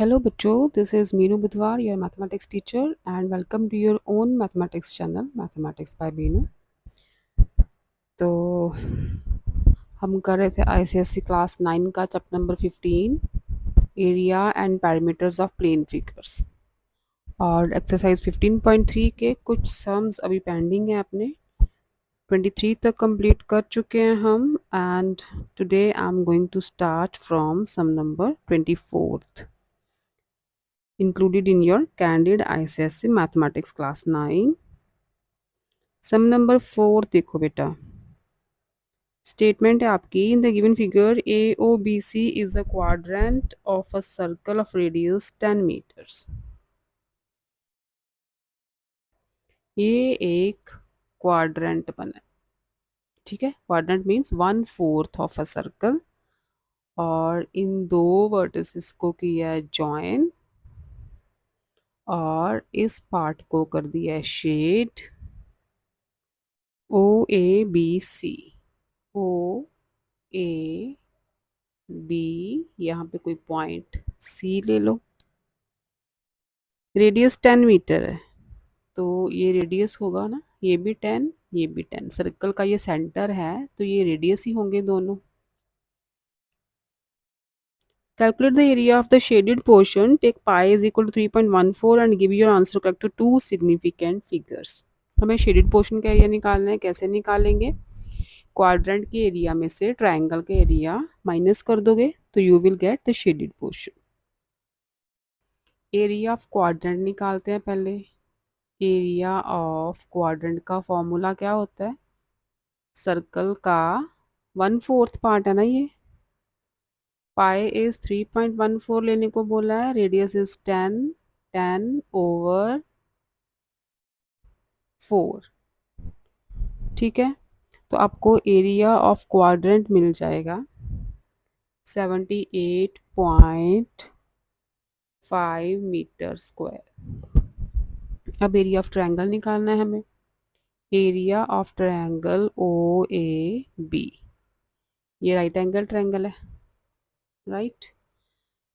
Hello बच्चों, this is Meenu बुधवार, your mathematics teacher, and welcome to your own mathematics channel, Mathematics by Meenu. तो हम कर रहे थे ICSE क्लास 9 का chapter number 15, area and parameters of plane figures, और एक्सरसाइज 15.3 के कुछ सम्स अभी पेंडिंग है। अपने 23 तक कंप्लीट कर चुके हैं हम, and today I am going to start from sum number 24th included in your candid ICSE mathematics class 9। Sum number 4 देखो बेटा, स्टेटमेंट है आपकी, in the given figure AOBC is a quadrant of a circle of radius 10 meters. ये एक quadrant बना है, ठीक है। Quadrant means 1/4 of a circle, और इन दो वर्टिसेस को किया है ज्वाइन, और इस पार्ट को कर दिया है shade OABC। O A B, यहाँ पे कोई पॉइंट सी ले लो। रेडियस 10 मीटर है, तो ये रेडियस होगा ना, ये भी 10 ये भी 10। सर्कल का ये सेंटर है, तो ये रेडियस ही होंगे दोनों। Calculate the area of the shaded portion, take pi is equal to 3.14 and give your answer correct to two significant figures. हमें शेडेड पोर्शन का एरिया निकालना है। कैसे निकालेंगे? क्वाड्रेंट के एरिया में से ट्राइंगल के एरिया माइनस कर दोगे तो you will get the shaded portion. Area of quadrant निकालते हैं पहले। एरिया ऑफ क्वाड्रेंट का फॉर्मूला क्या होता है? सर्कल का 1/4 पार्ट है ना ये। पाई इज 3.14 लेने को बोला है, रेडियस इज 10/4, ठीक है। तो आपको एरिया ऑफ क्वाड्रेंट मिल जाएगा 78.5 मीटर स्क्वायर। अब एरिया ऑफ ट्रायंगल निकालना है हमें। एरिया ऑफ ट्रायंगल OAB, ये राइट एंगल ट्रायंगल है, राइट।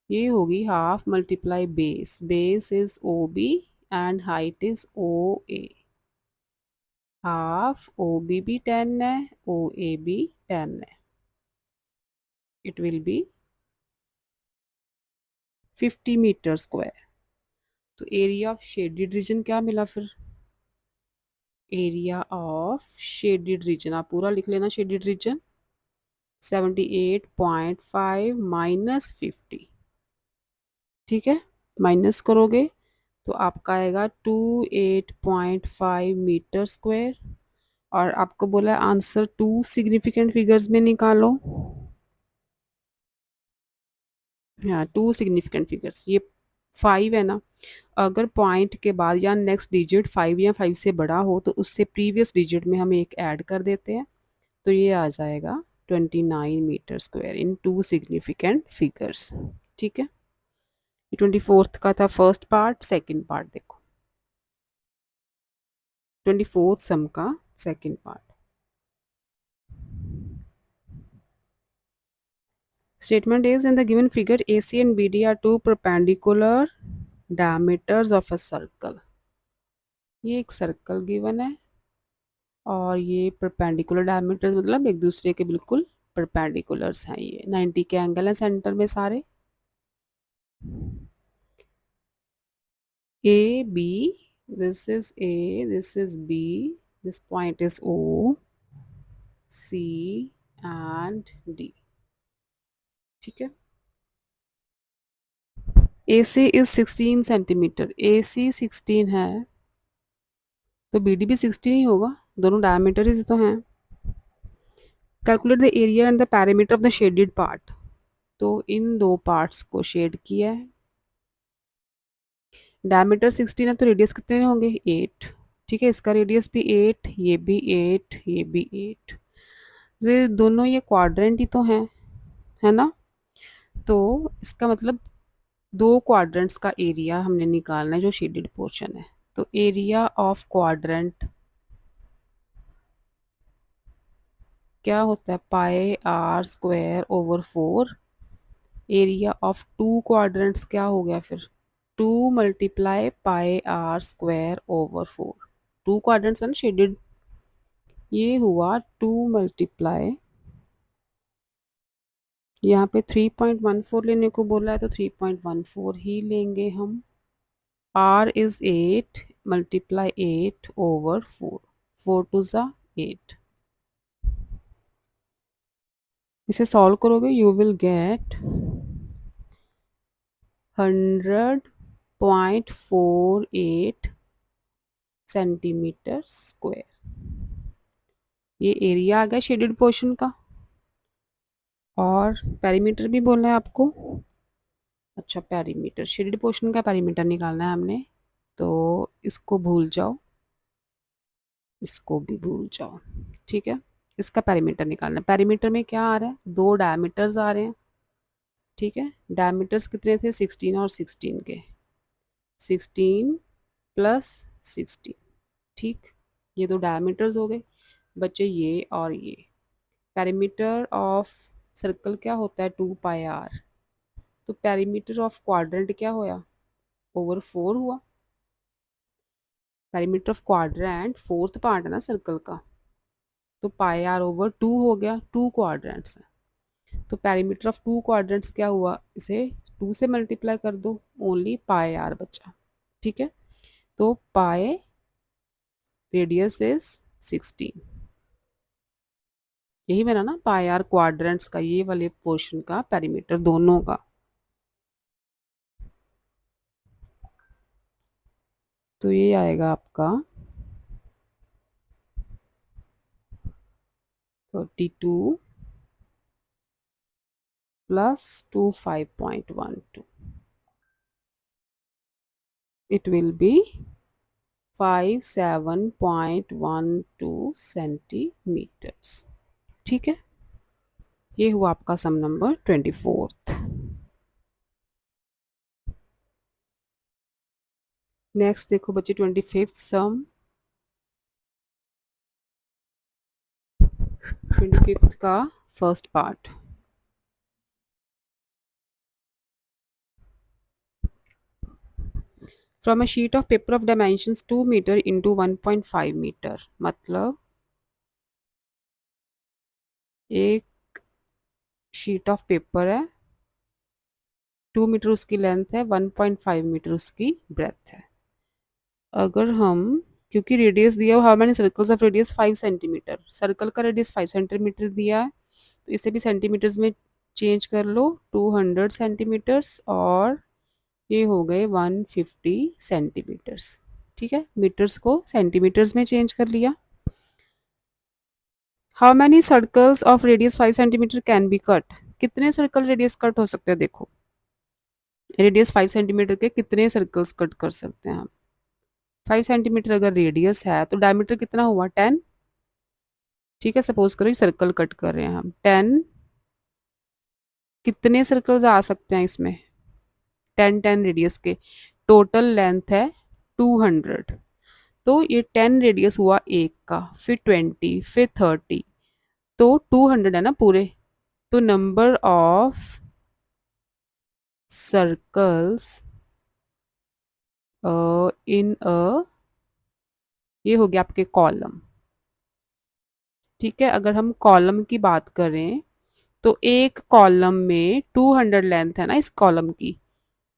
ये होगी half multiply base, base is OB and height is OA। Half OB भी 10 है, OA भी 10 है, it will be 50 meter square. तो एरिया ऑफ शेडेड रीजन क्या मिला फिर? एरिया ऑफ शेडेड रीजन आप पूरा लिख लेना। शेडेड रीजन 78.5 माइनस 50, ठीक है। माइनस करोगे तो आपका आएगा 28.5 मीटर स्क्वायर। और आपको बोला है आंसर टू सिग्निफिकेंट फिगर्स में निकालो। हाँ, टू सिग्निफिकेंट फिगर्स, ये 5 है ना। अगर पॉइंट के बाद या नेक्स्ट डिजिट 5 या 5 से बड़ा हो तो उससे प्रीवियस डिजिट में हम एक ऐड कर देते हैं, तो ये आ जाएगा 29 meter square in two significant figures, ठीक है। 24th का था फर्स्ट पार्ट। सेकंड पार्ट देखो, 24th सम का second part. Statement is, in the given figure AC and BD are two perpendicular diameters of a circle। ये एक सर्कल गिवन है और ये परपेंडिकुलर डायमीटर्स मतलब एक दूसरे के बिल्कुल परपेंडिकुलर्स हैं। ये 90 के एंगल है सेंटर में सारे। A B, this is A, this is B, this point is O, C and D, ठीक है। AC is 16 सेंटीमीटर, AC 16 है तो BD भी 16 ही होगा, दोनों डायमीटर ही तो हैं। Calculate the area and the parameter of the shaded part, तो इन दो पार्ट्स को शेड किया है। डायमीटर 16 है तो रेडियस कितने होंगे? 8, ठीक है। इसका रेडियस भी 8, ये भी 8, ये भी 8। ये दोनों ये क्वाड्रेंट ही तो हैं, है ना। तो इसका मतलब दो क्वाड्रेंट्स का एरिया हमने निकालना है जो शेडेड पोर्शन है। तो एरिया ऑफ क्वाड्रेंट क्या होता है? Pi R² / 4 area of two quadrants क्या हो गया फिर, 2 × πr² / 4। टू क्वाड्रेंट्स है ना शेडेड, ये हुआ 2 × यहाँ पे 3.14 लेने को बोला है तो 3.14 ही लेंगे हम। r is 8 × 8/4, 4 × 2 = 8। इसे सॉल्व करोगे you will get 100.48 centimetre square. ये एरिया आ गया शेडेड पोर्शन का। और पेरीमीटर भी बोलना है आपको। अच्छा, पेरीमीटर शेडेड पोर्शन का पेरीमीटर निकालना है हमने, तो इसको भूल जाओ, इसको भी भूल जाओ, ठीक है। इसका पेरीमीटर निकालना है। पेरीमीटर में क्या आ रहा है, 2 डायमीटर्स आ रहे हैं, ठीक है। डायमीटर्स कितने थे, 16 और 16 के, 16 + 16, ठीक। ये 2 डायमीटर्स हो गए, बच्चे ये और ये। पेरीमीटर ऑफ सर्कल क्या होता है, 2πr। तो पेरीमीटर ऑफ क्वाड्रेंट क्या होया, /4 हुआ। Perimeter of quadrant fourth part है ना सर्कल का, तो πr/2 हो गया, 2 क्वाड्रेंट्स है। तो पेरीमीटर ऑफ 2 क्वाड्रेंट्स क्या हुआ, इसे 2 से मल्टीप्लाई कर दो, ओनली πr बचा, ठीक है। तो पाई रेडियस इज 16, यही बना ना πr क्वाड्रेंट्स का, ये वाले पोर्शन का पेरीमीटर दोनों का। तो ये आएगा आपका 32 + 25.12, it will be 57.12 सेंटीमीटर्स, ठीक है। ये हुआ आपका सम नंबर 24th। नेक्स्ट देखो बच्चे 25th सम। 25th का first part. From a sheet of paper of dimensions 2 meter into 1.5 meter, मतलब एक शीट ऑफ पेपर है, 2 मीटर उसकी लेंथ है, 1.5 मीटर उसकी ब्रेथ है। अगर हम, क्योंकि रेडियस दिया, how many circles of radius 5 centimetre, circle का रेडियस 5 सेंटीमीटर दिया है, तो इसे भी सेंटीमीटर्स में चेंज कर लो, 200 सेंटीमीटर्स, और ये हो गए 150 सेंटीमीटर्स, ठीक है। मीटर्स को सेंटीमीटर्स में चेंज कर लिया। How many circles of radius 5 centimetre can be cut, कितने सर्कल रेडियस कट हो सकते हैं, देखो रेडियस 5 सेंटीमीटर के कितने सर्कल्स कट कर सकते हैं हम। 5 सेंटीमीटर अगर रेडियस है तो डायमीटर कितना हुआ, 10, ठीक है। सपोज करो सर्कल कट कर रहे हैं हम, 10, कितने सर्कल्स आ सकते हैं इसमें, 10 रेडियस के, टोटल लेंथ है 200, तो ये 10 रेडियस हुआ एक का, फिर 20, फिर 30, तो 200 है ना पूरे। तो नंबर ऑफ सर्कल्स इन अ, ये हो गया आपके कॉलम, ठीक है। अगर हम कॉलम की बात करें तो एक कॉलम में 200 लेंथ है ना इस कॉलम की,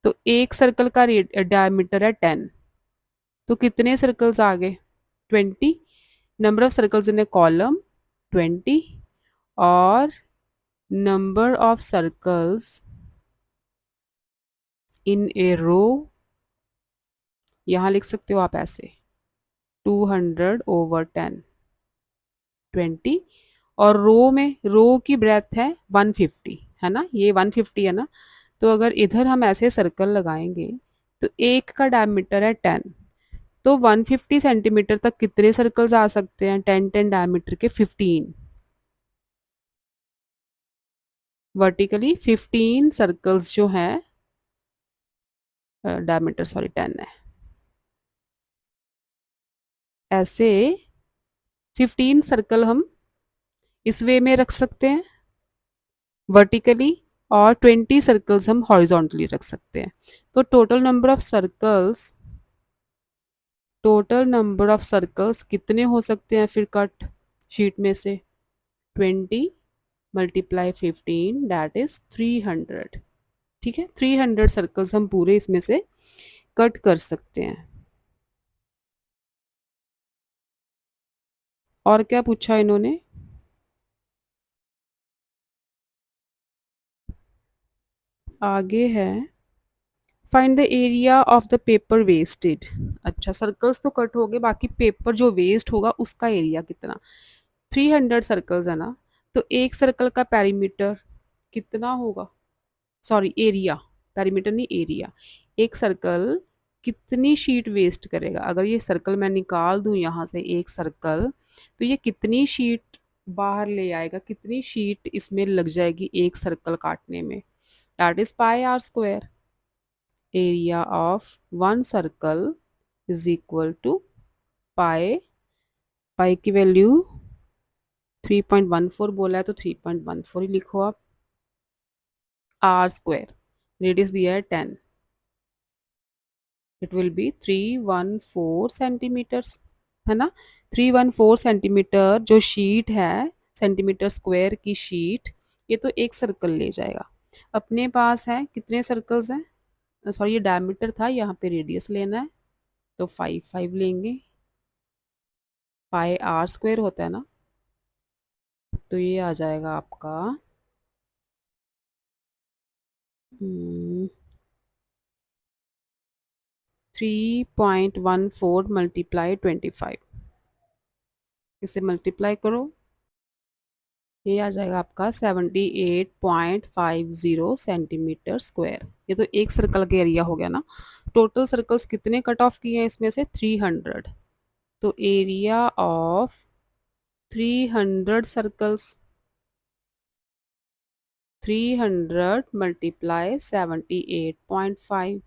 तो एक सर्कल का डायमीटर है 10, तो कितने सर्कल्स आ गए, 20। Number of circles in A column 20, और नंबर ऑफ सर्कल्स इन ए रो, यहाँ लिख सकते हो आप ऐसे, 200/10, 20। और रो में, रो की ब्रेथ है 150, है ना, ये 150 है ना, तो अगर इधर हम ऐसे सर्कल लगाएंगे तो एक का डायमीटर है 10, तो 150 सेंटीमीटर तक कितने सर्कल्स आ सकते हैं, 10 डायमीटर के 15, वर्टिकली 15 सर्कल्स जो हैं, डायमीटर सॉरी 10 है, ऐसे 15 सर्कल हम इस वे में रख सकते हैं वर्टिकली, और 20 सर्कल्स हम हॉरिजॉन्टली रख सकते हैं। तो टोटल नंबर ऑफ सर्कल्स कितने हो सकते हैं फिर कट शीट में से? 20 मल्टीप्लाई 15 दैट इज 300। ठीक है, 300 सर्कल्स हम पूरे इसमें से कट कर सकते हैं। और क्या पूछा इन्होंने? आगे है find the area of the paper wasted. अच्छा, सर्कल्स तो कट हो गए, बाकी पेपर जो वेस्ट होगा उसका एरिया कितना? 300 सर्कल्स है ना, तो एक सर्कल का पेरीमीटर कितना होगा? सॉरी, एरिया, पेरीमीटर नहीं, एरिया। एक सर्कल कितनी शीट वेस्ट करेगा? अगर ये सर्कल मैं निकाल दूं यहाँ से एक सर्कल, तो ये कितनी शीट बाहर ले आएगा, कितनी शीट इसमें लग जाएगी एक सर्कल काटने में? That is pi r square. Area of one circle is equal to pi, pi की वैल्यू 3.14 बोला है तो 3.14 ही लिखो आप। आर स्क्वायर, रेडियस दिया है 10, इट विल बी 314 सेंटीमीटर्स, है ना। 314 सेंटीमीटर जो शीट है, सेंटीमीटर स्क्वायर की शीट, ये तो एक सर्कल ले जाएगा। अपने पास है कितने सर्कल्स हैं? सॉरी, ये डायमीटर था, यहाँ पे रेडियस लेना है, तो 5 लेंगे। पाई आर स्क्वायर होता है ना, तो ये आ जाएगा आपका 3.14 मल्टीप्लाई 25। इसे मल्टीप्लाई करो, ये आ जाएगा आपका 78.50 सेंटीमीटर स्क्वायर। ये तो एक सर्कल का एरिया हो गया ना। टोटल सर्कल्स कितने कट ऑफ किए हैं इसमें से? 300। तो area of 300 circles, 300 multiply 78.5,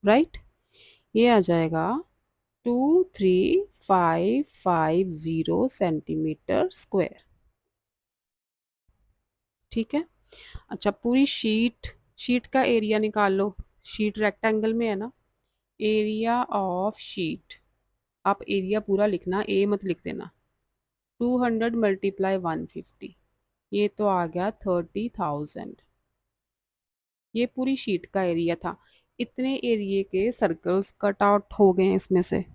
right. ये आ जाएगा 23550 सेंटीमीटर स्क्वायर। ठीक है। अच्छा, पूरी शीट का एरिया निकाल लो। शीट रेक्टेंगल में है ना, एरिया ऑफ शीट, आप एरिया पूरा लिखना, ए मत लिख देना। 200 मल्टीप्लाई 150, ये तो आ गया 30,000। ये पूरी शीट का एरिया था। इतने एरिया के सर्कल्स कट आउट हो गए हैं इसमें से,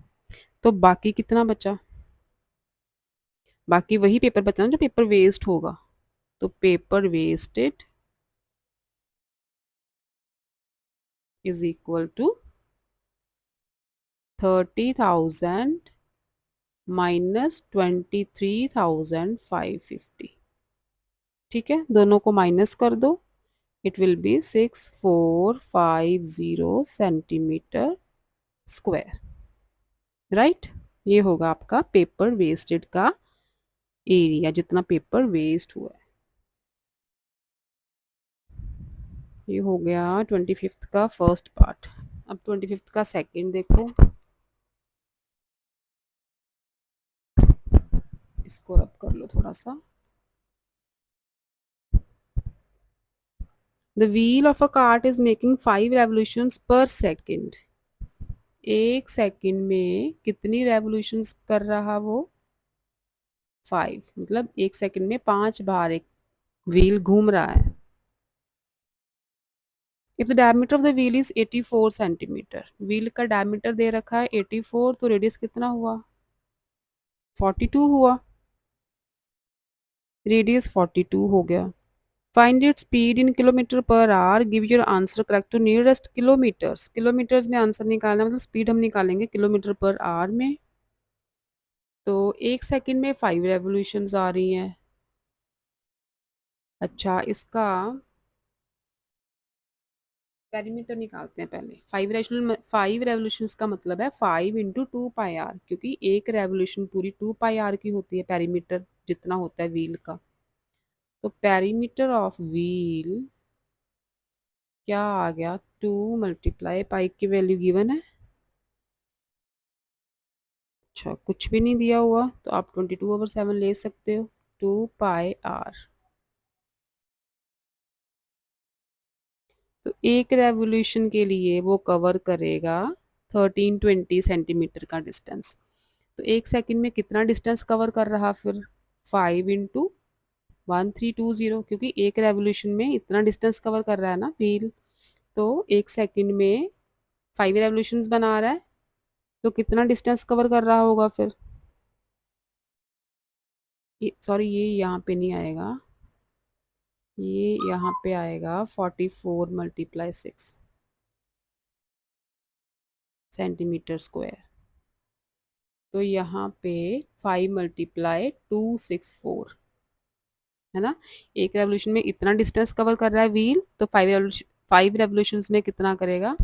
तो बाकी कितना बचा? बाकी वही पेपर बचा ना जो पेपर वेस्ट होगा। तो paper wasted is equal to 30,000 minus 23,550। ठीक है, दोनों को माइनस कर दो, it will be 6450 centimeter square, right. ये होगा आपका पेपर वेस्टेड का एरिया, जितना पेपर वेस्ट हुआ है। ये हो गया 25th का फर्स्ट पार्ट। अब 25th का सेकंड देखो, इसको रब कर लो थोड़ा सा। The wheel of a cart is making 5 revolutions per second। एक सेकंड में कितनी रेवोल्यूशंस कर रहा वो? 5, मतलब एक सेकंड में 5 बार एक व्हील घूम रहा है। If the diameter of the wheel is 84 centimetre, wheel का डायमीटर दे रखा है 84, तो रेडियस कितना हुआ? 42 हुआ, रेडियस 42 हो गया। Find it speed in kilometer per hour, give your answer correct to nearest kilometers. Kilometers में आंसर निकालना, मतलब स्पीड हम निकालेंगे किलोमीटर पर आवर में। तो एक सेकंड में 5 रेवोल्यूशंस आ रही हैं। अच्छा, इसका पेरीमीटर निकालते हैं पहले। 5 रेवोल्यूशंस का मतलब है 5 × 2 पाई आर, क्योंकि एक रेवोल्यूशन पूरी 2 पाई आर की होती है, पेरीमीटर जितना होता है व्हील का। तो पेरीमीटर ऑफ व्हील क्या आ गया? 2 मल्टीप्लाई पाई की वैल्यू गिवन है। अच्छा, कुछ भी नहीं दिया हुआ तो आप 22/7 ले सकते हो। 2 पाई आर, तो एक रेवोल्यूशन के लिए वो कवर करेगा 1320 सेंटीमीटर का डिस्टेंस। तो एक सेकंड में कितना डिस्टेंस कवर कर रहा फिर? 5 × 1320, क्योंकि एक रेवोल्यूशन में इतना डिस्टेंस कवर कर रहा है ना व्हील। तो एक सेकंड में 5 रेवोल्यूशंस बना रहा है, तो कितना डिस्टेंस कवर कर रहा होगा फिर? सॉरी, ये यहाँ पे नहीं आएगा, ये यहाँ पे आएगा 44 × 6 सेंटीमीटर स्क्वायर। तो यहाँ पे 5 × 264 है ना। एक रेवोल्यूशन में इतना डिस्टेंस कवर कर रहा है व्हील, तो 5 रेवोल्यूशंस में कितना करेगा?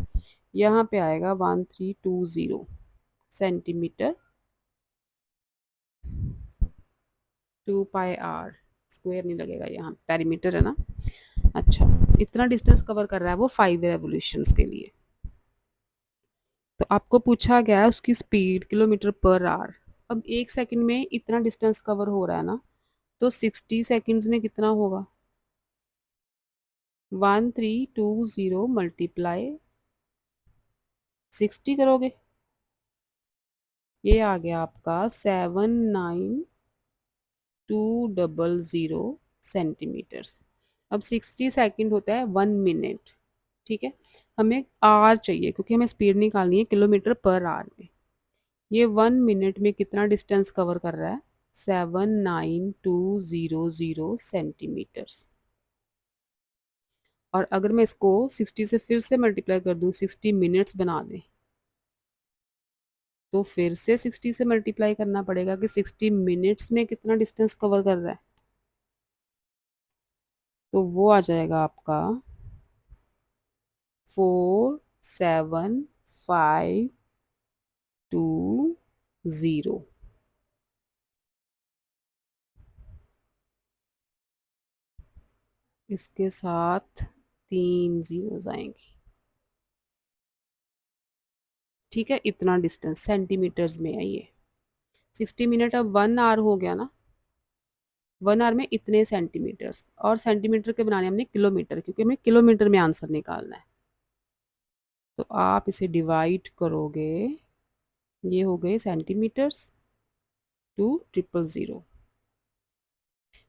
यहाँ पे आएगा 1320 सेंटीमीटर 2πr। स्क्वायर नहीं लगेगा, यहाँ पेरीमीटर है ना। अच्छा, इतना डिस्टेंस कवर कर रहा है वो 5 रेवोल्यूशंस के लिए। तो आपको पूछा गया है उसकी स्पीड km/h। अब एक सेकंड में इतना डिस्टेंस कवर हो रहा है ना, तो 60 सेकंड्स में कितना होगा? 1320 मल्टीप्लाई 60 करोगे, ये आ गया आपका 79200 सेंटीमीटर्स। अब 60 सेकंड होता है 1 मिनट, ठीक है। हमें आर चाहिए क्योंकि हमें स्पीड निकालनी है km/h में। ये 1 मिनट में कितना डिस्टेंस कवर कर रहा है? 79200 सेंटीमीटर्स। और अगर मैं इसको 60 से फिर से मल्टीप्लाई कर दूं, 60 मिनट्स बना दें, तो फिर से 60 से मल्टीप्लाई करना पड़ेगा कि 60 मिनट्स में कितना डिस्टेंस कवर कर रहा है। तो वो आ जाएगा आपका 47,520। इसके साथ 3 जीरोस आएंगे, ठीक है। इतना डिस्टेंस सेंटीमीटर्स में है ये। 60 मिनट अब 1 आवर हो गया ना, 1 आवर में इतने सेंटीमीटर्स, और सेंटीमीटर के बनाने हमने किलोमीटर, क्योंकि हमें किलोमीटर में आंसर निकालना है। तो आप इसे डिवाइड करोगे, ये हो गए सेंटीमीटर्स 2,000।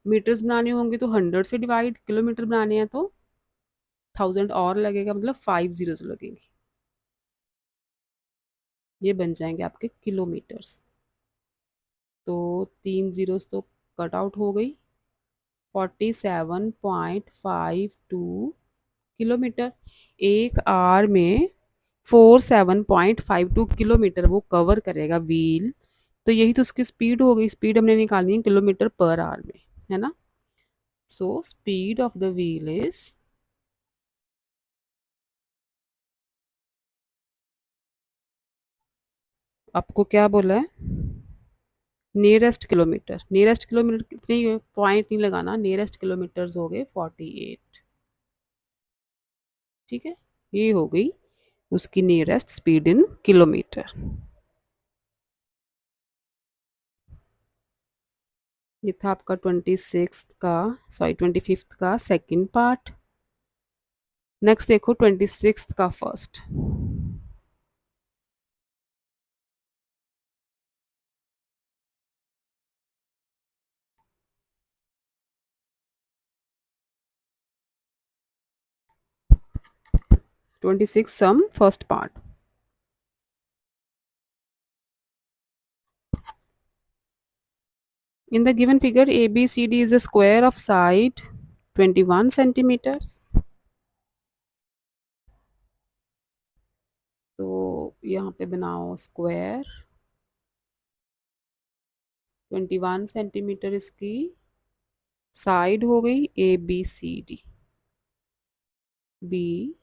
मीटर्स बनाने होंगे तो 100 से डिवाइड, किलोमीटर बनाने हैं तो 1000 और लगेगा, मतलब 5 जीरोस लगेंगे। ये बन जाएंगे आपके किलोमीटर्स। तो 3 जीरोस तो कट आउट हो गई। 47.52 किलोमीटर एक आवर में 47.52 किलोमीटर वो कवर करेगा व्हील। तो यही तो उसकी स्पीड हो गई। स्पीड हमने निकालनी है km/h में, है ना। So speed of the wheel is, आपको क्या बोला है? नियरेस्ट किलोमीटर कितने ही पॉइंट नहीं लगाना, नियरेस्ट किलोमीटर्स हो गए 48, ठीक है। ये हो गई उसकी नियरेस्ट स्पीड इन किलोमीटर। ये था आपका 25th का सेकंड पार्ट। नेक्स्ट देखो 26th का first. Sum first part. In the given figure, ABCD is a square of side 21 centimeters. तो यहाँ पे बनाओ स्क्वायर 21 सेंटीमीटर इसकी साइड हो गई ABCD, BCD।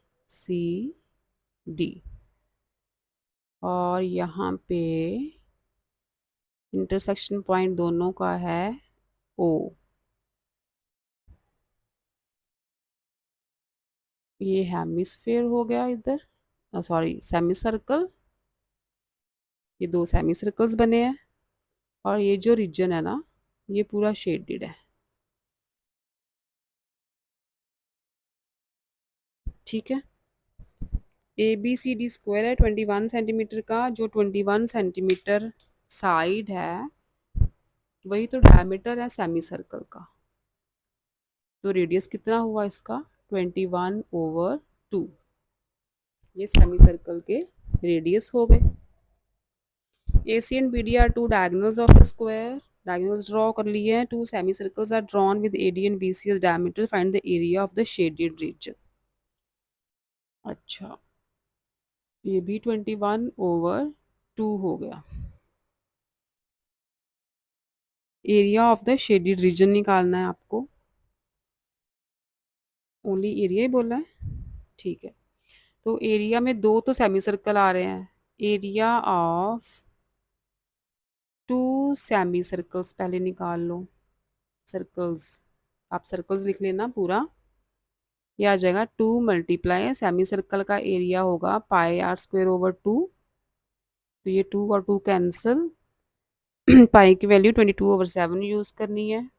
और यहाँ पे इंटरसेक्शन पॉइंट दोनों का है O। ये हेमिस्फेयर हो गया इधर, सॉरी सेमी सर्कल। ये 2 सेमी सर्कल्स बने हैं, और ये जो रीजन है ना, ये पूरा शेडेड है, ठीक है। A B C D square है 21 सेंटीमीटर का, जो 21 सेंटीमीटर साइड है वही तो डायमीटर है सेमी सर्कल का। तो रेडियस कितना हुआ इसका 21/2। ये सेमी सर्कल के रेडियस हो गए। A C and B D are two diagonals of a square. Diagonals draw कर लिए हैं। Two semicircles are drawn with A D and B C as diameter. Find the area of the shaded region. अच्छा, ये भी 21/2 हो गया। Area of the shaded region निकालना है आपको। ओनली एरिया ही बोला है, ठीक है। तो एरिया में दो तो सेमी सर्कल आ रहे हैं। Area of two semicircles पहले निकाल लो। सर्कल्स, आप सर्कल्स लिख लेना पूरा। ये आ जाएगा 2 मल्टीप्लाई सेमी सर्कल का एरिया होगा πr²/2। तो ये 2 और 2 कैंसिल। पाई की वैल्यू 22/7 यूज करनी है।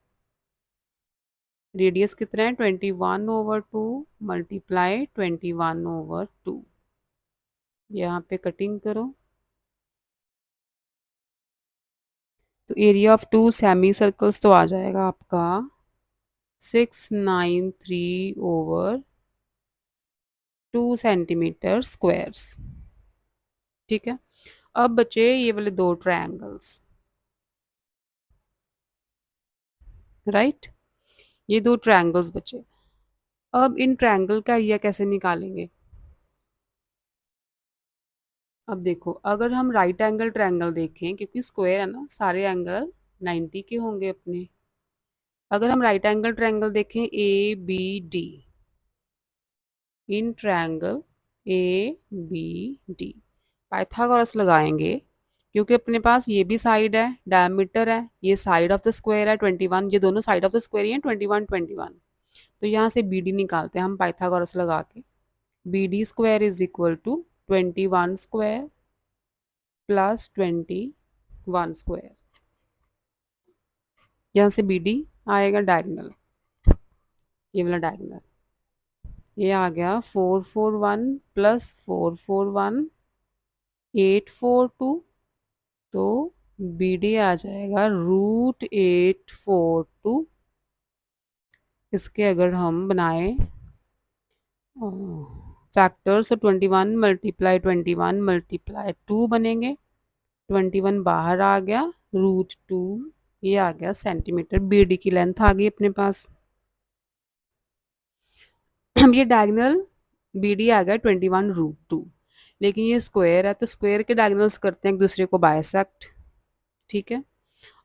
रेडियस कितना है 21/2 मल्टीप्लाई 21/2। यहाँ पे कटिंग करो। तो area of two semicircles तो आ जाएगा आपका 693/2 सेंटीमीटर स्क्वायर्स। ठीक है। अब बचे ये वाले दो ट्रायंगल्स, राइट। ये दो ट्रायंगल्स बचे। अब इन ट्रायंगल का एरिया कैसे निकालेंगे। अब देखो, अगर हम राइट एंगल ट्रायंगल देखें, क्योंकि स्क्वायर है ना, सारे एंगल 90 के होंगे अपने। अगर हम राइट एंगल ट्रायंगल देखें A B D, in triangle A B D Pythagoras लगाएंगे, क्योंकि अपने पास ये भी साइड है, डायमीटर है, ये साइड ऑफ द स्क्वायर है 21, ये दोनों साइड ऑफ द स्क्वायर ही है 21 21। तो यहाँ से बी डी निकालते हैं हम पाइथागोरस लगा के। B D square is equal to 21 square plus 21 square. यहाँ से बी डी आएगा डायगोनल, ये वाला डायगोनल। ये आ गया 441 प्लस 441 842। तो बी डी आ जाएगा √842। इसके अगर हम बनाए फैक्टर्स, तो 21 मल्टीप्लाई 21 मल्टीप्लाई 2 बनेंगे। 21 बाहर आ गया, √2 ये आ गया सेंटीमीटर। बी डी की लेंथ आ गई अपने पास। हम ये डायगोनल बी डी आ गया 21√2, लेकिन ये स्क्वायर है तो स्क्वायर के डायगोनल्स करते हैं एक दूसरे को बाइसेक्ट। ठीक है,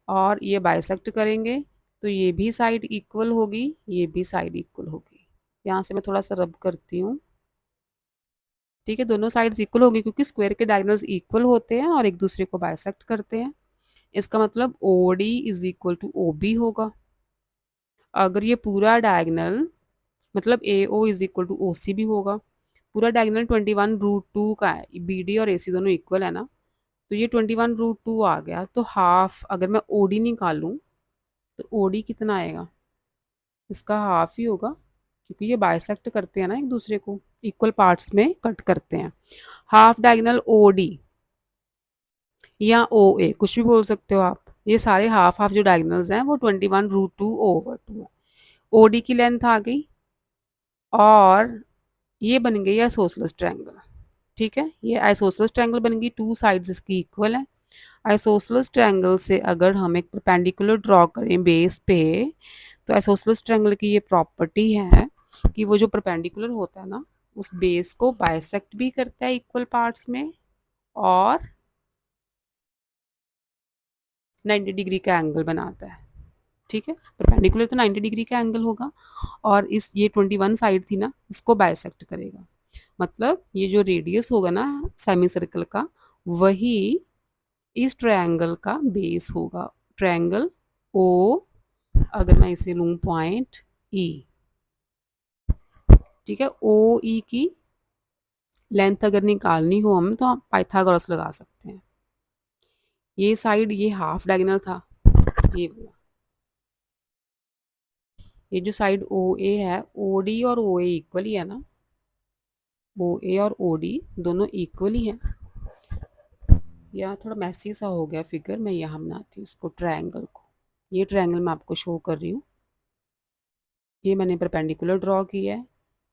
और ये बाइसेक्ट करेंगे तो ये भी साइड इक्वल होगी, ये भी साइड इक्वल होगी। यहाँ से मैं थोड़ा सा रब करती हूँ। ठीक है, दोनों साइड्स इक्वल होगी क्योंकि स्क्वायर के डायगोनल्स इक्वल होते हैं और एक दूसरे को बाइसेक्ट करते हैं। इसका मतलब O D is equal to O B होगा। अगर ये पूरा डायगोनल, मतलब A O is equal to O C भी होगा। पूरा डायगोनल 21√2 का है, बी डी और ए सी दोनों इक्वल है ना। तो ये 21√2 आ गया। तो हाफ, अगर मैं ओ डी निकालूँ तो ओ डी कितना आएगा, इसका हाफ ही होगा, क्योंकि ये बाइसेक्ट करते हैं ना एक दूसरे को, इक्वल पार्ट्स में कट करते हैं। हाफ डायगोनल ओ डी या ओ ए, कुछ भी बोल सकते हो आप। ये सारे हाफ हाफ जो डायगोनल्स हैं वो 21√2/2 है। ओ डी की लेंथ आ गई और ये बन गई आइसोसेलेस ट्रायंगल। ठीक है, ये आइसोसेलेस ट्रायंगल बन गई, टू साइड्स इसकी इक्वल है। आइसोसेलेस ट्रायंगल से अगर हम एक परपेंडिकुलर ड्रॉ करें बेस पे, तो आइसोसेलेस ट्रायंगल की ये प्रॉपर्टी है कि वो जो परपेंडिकुलर होता है ना, उस बेस को बाइसेक्ट भी करता है इक्वल पार्ट्स में और 90 डिग्री का एंगल बनाता है। ठीक है, परपेंडिकुलर तो 90 डिग्री का एंगल होगा और इस ये 21 साइड थी ना, इसको बाइसेक्ट करेगा। मतलब ये जो रेडियस होगा ना सेमी सर्कल का, वही इस ट्रायंगल का बेस होगा। ट्रायंगल ओ, अगर मैं इसे लूँ पॉइंट ई, ठीक है, ओ ई की लेंथ अगर निकालनी हो हम, तो आप पाइथागोरस लगा सकते हैं। ये साइड ये हाफ डायगोनल था, ये वाला, ये जो साइड ओ ए है, ओ डी और ओ ए इक्वल ही है ना। ओ ए और ओ डी दोनों इक्वली हैं। यहाँ थोड़ा मैसी सा हो गया फिगर, मैं यहाँ बनाती हूँ इसको ट्रायंगल को। ये ट्रायंगल मैं आपको शो कर रही हूँ। ये मैंने परपेंडिकुलर ड्रॉ किया है।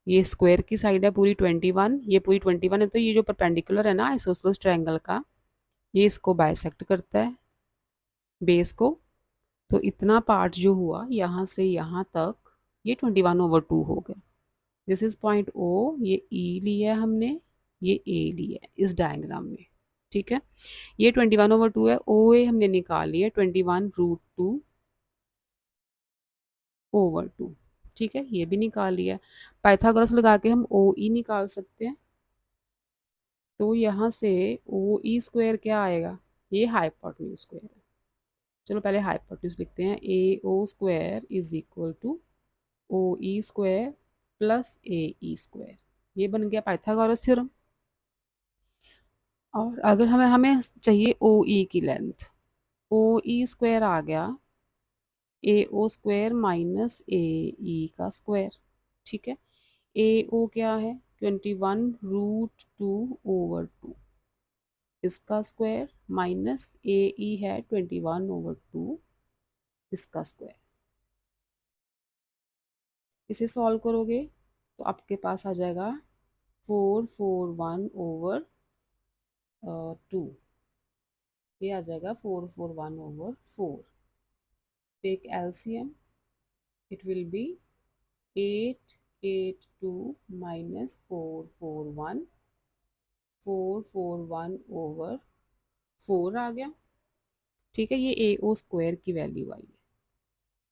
ये स्क्वायर की साइड है पूरी 21, ये पूरी 21 है, तो ये जो परपेंडिकुलर है ना आइसोसेलेस ट्रायंगल का, ये इसको बाइसेक्ट करता है बेस को। तो इतना पार्ट जो हुआ यहाँ से यहाँ तक, ये 21/2 हो गया। दिस इज पॉइंट ओ, ये ई लिया है हमने, ये ए लिया है इस डायग्राम में। ठीक है, ये 21/2 है। ओ ए हमने निकाल लिया 21√2/2। ठीक है, ये भी निकाल लिया। पाइथागोरस लगा के हम ओ ई निकाल सकते हैं। तो यहाँ से ओ ई स्क्वायर क्या आएगा, ये हाइपोटेन्यूज स्क्वायर है। चलो पहले हाइपोटेन्यूज लिखते हैं। A O square is equal to O E square plus A E square. ये बन गया पाइथागोरस थ्योरम। और अगर हमें हमें चाहिए ओ ई की लेंथ, ओ ई स्क्वायर आ गया ए ओ स्क्वायर माइनस ए ई का स्क्वायर। ठीक है, ए ओ क्या है 21√2/2, इसका स्क्वायर माइनस ए ई है 21/2, इसका स्क्वायर। इसे सॉल्व करोगे तो आपके पास आ जाएगा 441/2। ये आ जाएगा 441/4। Take LCM, it will be 882 minus 441, 441/4 आ गया। ठीक है, ये ए ओ स्क्वायर की वैल्यू आई है।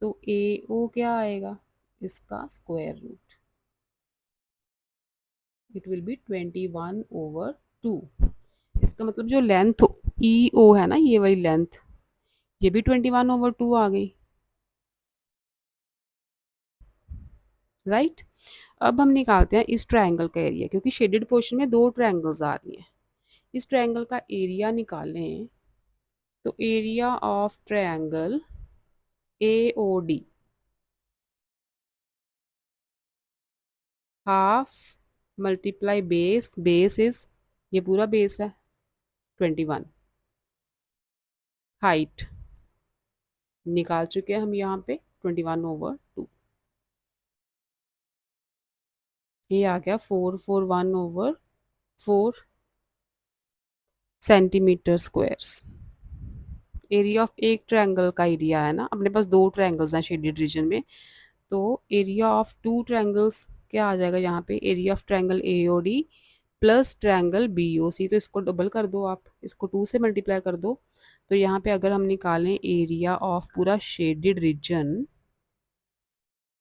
तो ए ओ क्या आएगा, इसका square root, it will be 21/2। इसका मतलब जो लेंथ ई ओ है ना, ये वाली लेंथ, ये भी 21/2 आ गई। राइट, अब हम निकालते हैं इस ट्रायंगल का एरिया, क्योंकि शेडेड पोर्शन में दो ट्रायंगल्स आ रही हैं। इस ट्रायंगल का एरिया निकालें तो area of triangle A O D, half multiply base, base is, ये पूरा बेस है 21, हाइट निकाल चुके हैं हम यहाँ पे 21/2। ये आ गया 441/4 सेंटीमीटर स्क्वायर्स। एरिया ऑफ एक ट्रायंगल का एरिया है ना, अपने पास दो ट्रायंगल्स हैं शेडेड रीजन में, तो एरिया ऑफ टू ट्रायंगल्स क्या आ जाएगा यहाँ पे, area of triangle A O D plus triangle B O C. तो इसको डबल कर दो आप, इसको 2 से मल्टीप्लाई कर दो। तो यहाँ पे अगर हम निकालें एरिया ऑफ पूरा शेडेड रीजन,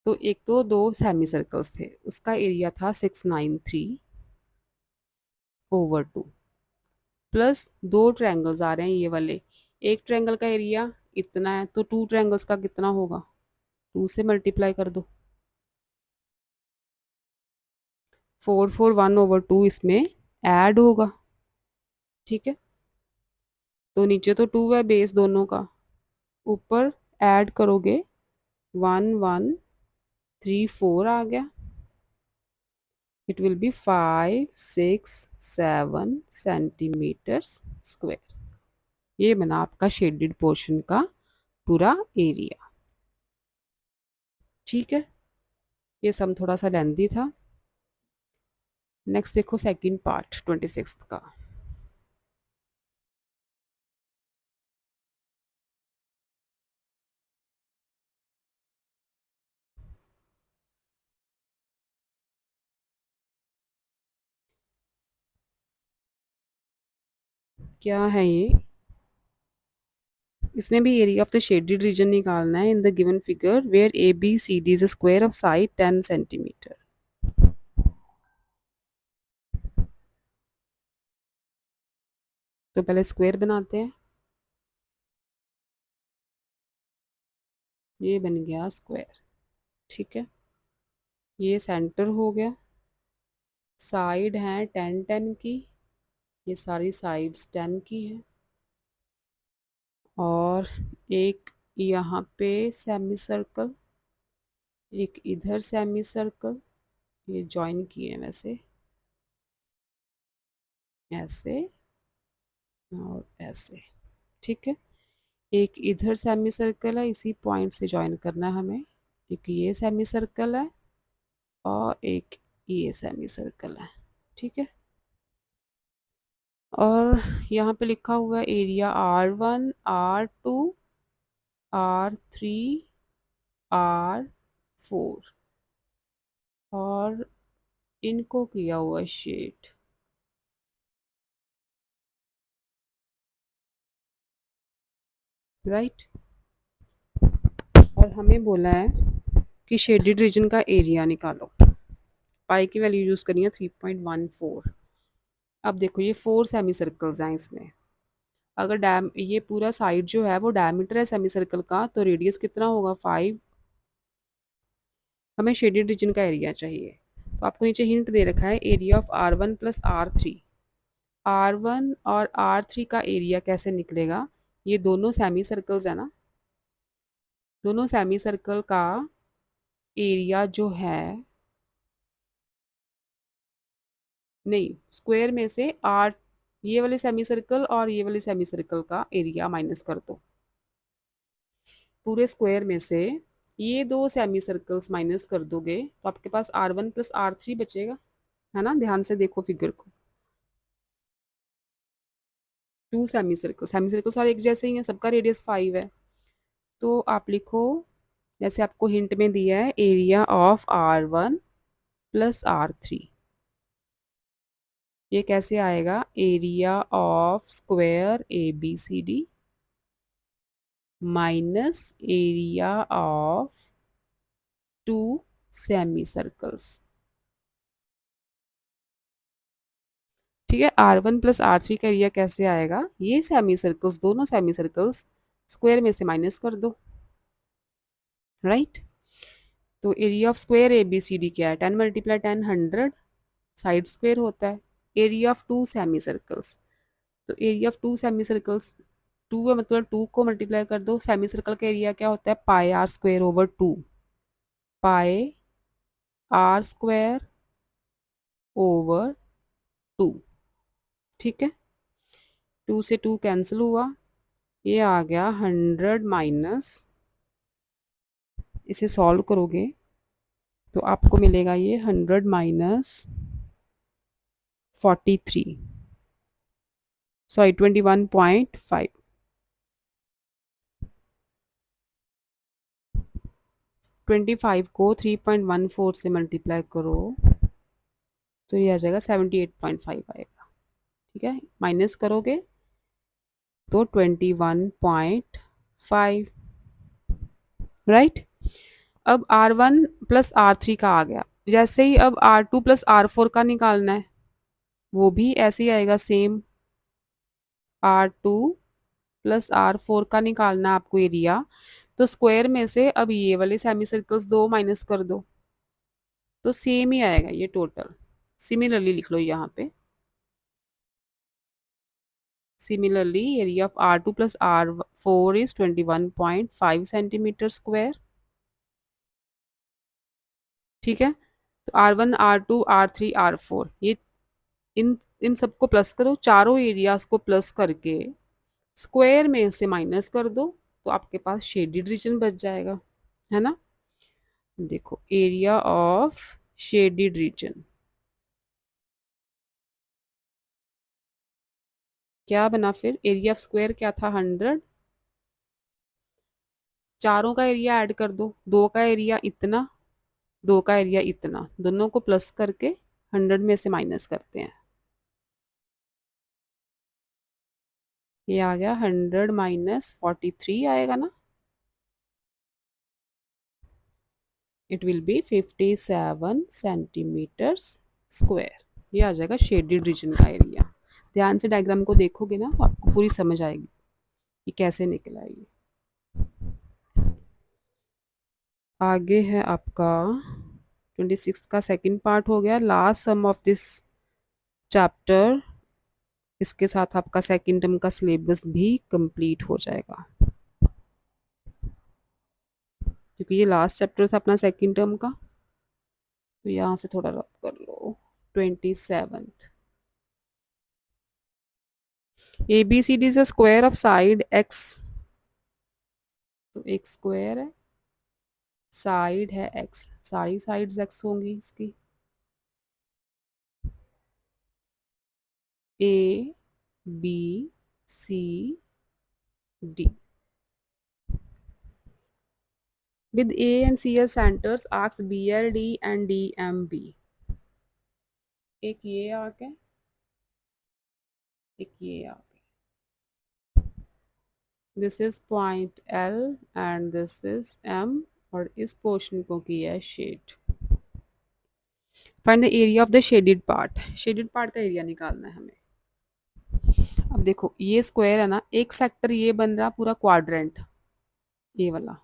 तो एक तो दो सेमी सर्कल्स थे, उसका एरिया था 693/2, प्लस दो ट्रायंगल्स आ रहे हैं ये वाले। एक ट्रायंगल का एरिया इतना है, तो टू ट्रायंगल्स का कितना होगा, 2 से मल्टीप्लाई कर दो। 441/2 इसमें ऐड होगा। ठीक है, तो नीचे तो 2 है बेस दोनों का, ऊपर ऐड करोगे 1134 आ गया। It will be 567 centimeters square. ये बना आपका शेडेड पोर्शन का पूरा एरिया। ठीक है, ये सम थोड़ा सा लेंदी था। नेक्स्ट देखो सेकंड पार्ट 26 का। क्या है ये, इसमें भी area of the shaded region निकालना है in the given figure where A B C D is a square of side 10 centimeter. तो पहले स्क्वायर बनाते हैं। ये बन गया स्क्वायर। ठीक है, ये सेंटर हो गया, साइड है 10 10 की, ये सारी साइड्स 10 की हैं, और एक यहाँ पे सेमी सर्कल, एक इधर सेमी सर्कल, ये जॉइन किए हैं वैसे, ऐसे और ऐसे, ठीक है। एक इधर सेमी सर्कल है, इसी पॉइंट से ज्वाइन करना है हमें। एक ये सेमी सर्कल है और एक ये सेमी सर्कल है, ठीक है। और यहाँ पे लिखा हुआ है area R1, R2, R3, R4 और इनको किया हुआ है शेड, राइट। और हमें बोला है कि शेडेड रीजन का एरिया निकालो। पाई की वैल्यू यूज़ करनी है 3.14। अब देखो ये 4 सेमी सर्कल्स हैं इसमें। अगर डैम ये पूरा साइड जो है वो डायमीटर है सेमी सर्कल का, तो रेडियस कितना होगा 5। हमें शेडेड रीजन का एरिया चाहिए। तो आपको नीचे हिंट दे रखा है area of R1 plus R3। R1 और R3 का एरिया कैसे निकलेगा? ये दोनों सेमी सर्कल्स है ना, दोनों सेमी सर्कल का एरिया जो है, नहीं, स्क्वायर में से आर, ये वाले सेमी सर्कल और ये वाले सेमी सर्कल का एरिया माइनस कर दो। पूरे स्क्वायर में से ये दो सेमी सर्कल्स माइनस कर दोगे तो आपके पास R1 प्लस R3 बचेगा, है ना। ध्यान से देखो फिगर को। 2 सेमी सर्कल सारे एक जैसे ही हैं, सबका रेडियस 5 है। तो आप लिखो, जैसे आपको हिंट में दिया है, area of R1 plus R3। ये कैसे आएगा? Area of square ABCD minus area of 2 semi circles, ठीक है। R1 प्लस R3 का एरिया कैसे आएगा? ये सेमी सर्कल्स, दोनों सेमी सर्कल्स स्क्वायर में से माइनस कर दो, राइट। तो एरिया ऑफ स्क्वायर ABCD क्या है? 10 मल्टीप्लाई 10 100, साइड स्क्वायर होता है। एरिया ऑफ 2 सेमी सर्कल्स, तो एरिया ऑफ 2 सेमी सर्कल्स, 2 है मतलब 2 को मल्टीप्लाई कर दो। सेमी सर्कल का एरिया क्या होता है? Pi r square over 2, pi r square over 2, ठीक है। 2 से 2 कैंसिल हुआ, ये आ गया 100 माइनस, इसे सॉल्व करोगे तो आपको मिलेगा ये 100 माइनस 43, सॉरी 21.5। 25 को 3.14 से मल्टीप्लाई करो तो ये आ जाएगा 78.5 आएगा, ठीक है। माइनस करोगे तो 21.5, राइट। अब R1 प्लस R3 का आ गया, जैसे ही अब R2 प्लस R4 का निकालना है, वो भी ऐसे ही आएगा सेम। R2 प्लस R4 का निकालना है आपको एरिया, तो स्क्वायर में से अब ये वाले सेमी सर्कल्स दो माइनस कर दो तो सेम ही आएगा ये टोटल। सिमिलरली लिख लो यहाँ पे, similarly area of R2 plus R4 is 21.5 centimetre square, ठीक है। तो R1 R2 R3 R4 ये इन इन सबको प्लस करो, चारों एरियाज को प्लस करके स्क्वायर में से माइनस कर दो तो आपके पास शेडेड रीजन बच जाएगा, है ना। देखो एरिया ऑफ शेडेड रीजन क्या बना फिर? एरिया ऑफ स्क्वायर क्या था? 100। चारों का एरिया ऐड कर दो, दो का एरिया इतना, दो का एरिया इतना, दोनों को प्लस करके 100 में से माइनस करते हैं। ये आ गया 100 माइनस 43 आएगा ना, it will be 57 centimeters square. ये आ जाएगा शेडेड रीजन का एरिया। ध्यान से डायग्राम को देखोगे ना तो आपको पूरी समझ आएगी कि कैसे निकला ये। आगे है आपका 26 का सेकंड पार्ट हो गया, last sum of this chapter. इसके साथ आपका सेकंड टर्म का सिलेबस भी कंप्लीट हो जाएगा, क्योंकि ये लास्ट चैप्टर था अपना सेकंड टर्म का। तो यहाँ से थोड़ा रब कर लो, 27th। A B C D is a square of side x, तो एक स्क्वायर है, साइड है एक्स, सारी साइड्स एक्स होंगी इसकी। A B C D with A and C as centers, arcs BLD and DMB। एक ये आर्क है, एक ये आर्क है। This is point L and this is M, और इस पोर्शन को किया है shade. Find the area of the shaded part, shaded part का एरिया निकालना है हमें। अब देखो ये स्क्वायर है ना, एक सेक्टर ये बन रहा पूरा क्वाड्रेंट, ये वाला।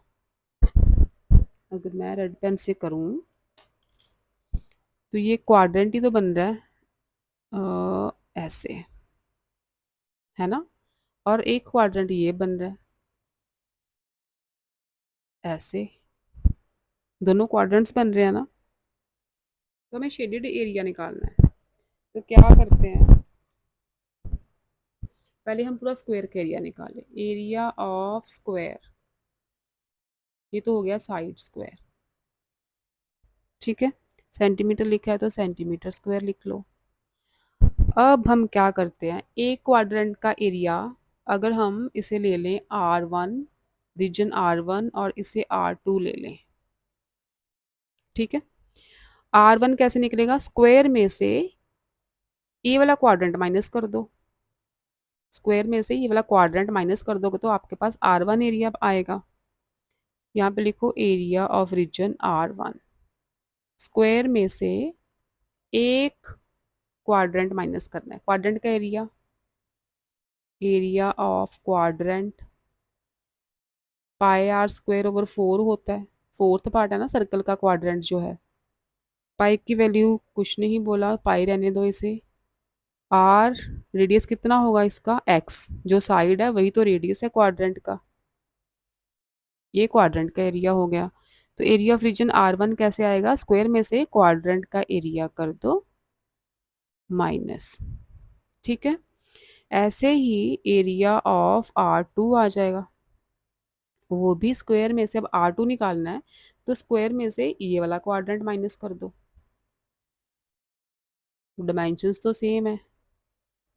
अगर मैं रेड पेन से करूं तो ये क्वाड्रेंट ही तो बन रहा है, ऐसे, है ना। और एक क्वाड्रेंट ये बन रहा है ऐसे, दोनों क्वाड्रेंट्स बन रहे हैं ना। तो हमें शेडेड एरिया निकालना है, तो क्या करते हैं, पहले हम पूरा स्क्वायर का एरिया निकालें। एरिया ऑफ स्क्वायर, ये तो हो गया साइड स्क्वायर, ठीक है। सेंटीमीटर लिखा है तो सेंटीमीटर स्क्वायर लिख लो। अब हम क्या करते हैं, एक क्वाड्रेंट का एरिया अगर हम इसे ले लें R1, रीजन R1, और इसे R2 ले लें, ठीक है। R1 कैसे निकलेगा, स्क्वायर में से ये वाला क्वाड्रेंट माइनस कर दो, स्क्वायर में से ये वाला क्वाड्रेंट माइनस कर दोगे तो आपके पास R1 एरिया आएगा। यहाँ पे लिखो area of reason R1, square में से एक क्वाड्रेंट माइनस करना है, क्वाड्रेंट का area, area of quadrant pi r square over 4 होता है, फोर्थ पार्ट है ना सर्कल का क्वाड्रेंट जो है। पाई की वैल्यू कुछ नहीं बोला, पाई रहने दो इसे। आर रेडियस कितना होगा इसका, एक्स, जो साइड है वही तो रेडियस है क्वाड्रेंट का, ये क्वाड्रेंट का एरिया हो गया। तो एरिया ऑफ रीजन R1 कैसे आएगा, स्क्वायर में से क्वाड्रेंट का एरिया कर दो माइनस, ठीक है। ऐसे ही एरिया ऑफ R2 आ जाएगा, वो भी स्क्वायर में से, अब R2 निकालना है तो स्क्वायर में से ये वाला क्वाड्रेंट माइनस कर दो, डायमेंशंस तो सेम है।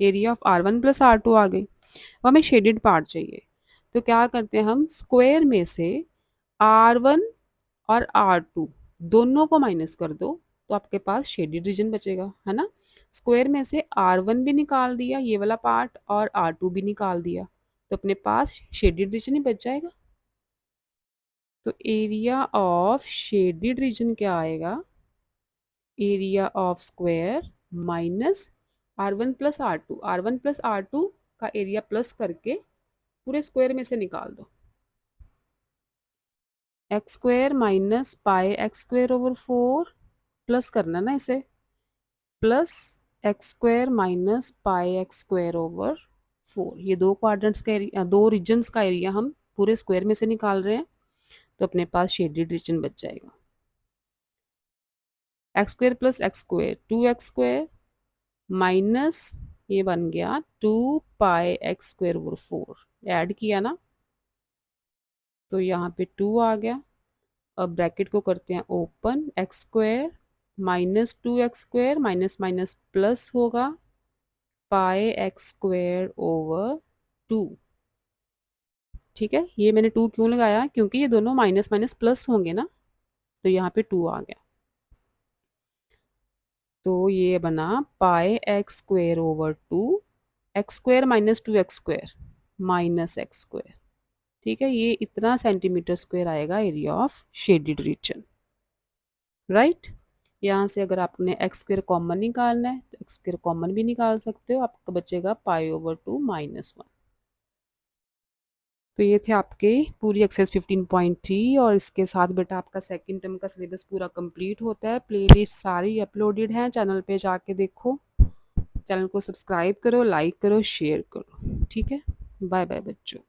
Area of R1 plus R2 आ गई। अब हमें शेडेड पार्ट चाहिए, तो क्या करते हैं हम, स्क्वायर में से R1 और R2 दोनों को माइनस कर दो, तो आपके पास शेडेड रीजन बचेगा, है ना। स्क्वायर में से R1 भी निकाल दिया ये वाला पार्ट, और R2 भी निकाल दिया, तो अपने पास शेडेड रीजन ही बच जाएगा। तो एरिया ऑफ शेडेड रीजन क्या आएगा, area of square minus R1 plus R2, R1 plus R2 का एरिया प्लस करके पूरे स्क्वायर में से निकाल दो, x square minus pi x square over 4, plus करना ना इसे, plus x square minus pi x square over 4। ये दो क्वाड्रेंट्स का एरिया, दो रीजन्स का एरिया हम पूरे स्क्वायर में से निकाल रहे हैं, तो अपने पास शेडेड रीजन बच जाएगा। X square plus x square 2x square minus ये बन गया 2 पाई एक्स स्क्वायर ओवर 4, ऐड किया ना तो यहाँ पे 2 आ गया। अब ब्रैकेट को करते हैं open, x square minus 2x square minus minus plus होगा पाई एक्स स्क्वायर ओवर 2, ठीक है। ये मैंने 2 क्यों लगाया, क्योंकि ये दोनों माइनस माइनस प्लस होंगे ना, तो यहाँ पे 2 आ गया। तो ये बना pi x square over 2, x square minus 2x square minus x square, ठीक है। ये इतना सेंटीमीटर स्क्वायर आएगा area of shaded region, right. यहाँ से अगर आपने एक्स स्क्वायर कॉमन निकालना है तो एक्स स्क्वायर कॉमन भी निकाल सकते हो, आपका बचेगा पाई ओवर 2 माइनस 1। तो ये थे आपके पूरी एक्सरसाइज 15.3, और इसके साथ बेटा आपका सेकंड टर्म का सिलेबस पूरा कंप्लीट होता है। प्लेलिस्ट सारी अपलोडेड हैं, चैनल पे जाके देखो, चैनल को सब्सक्राइब करो, लाइक करो, शेयर करो, ठीक है। बाय बाय बच्चों।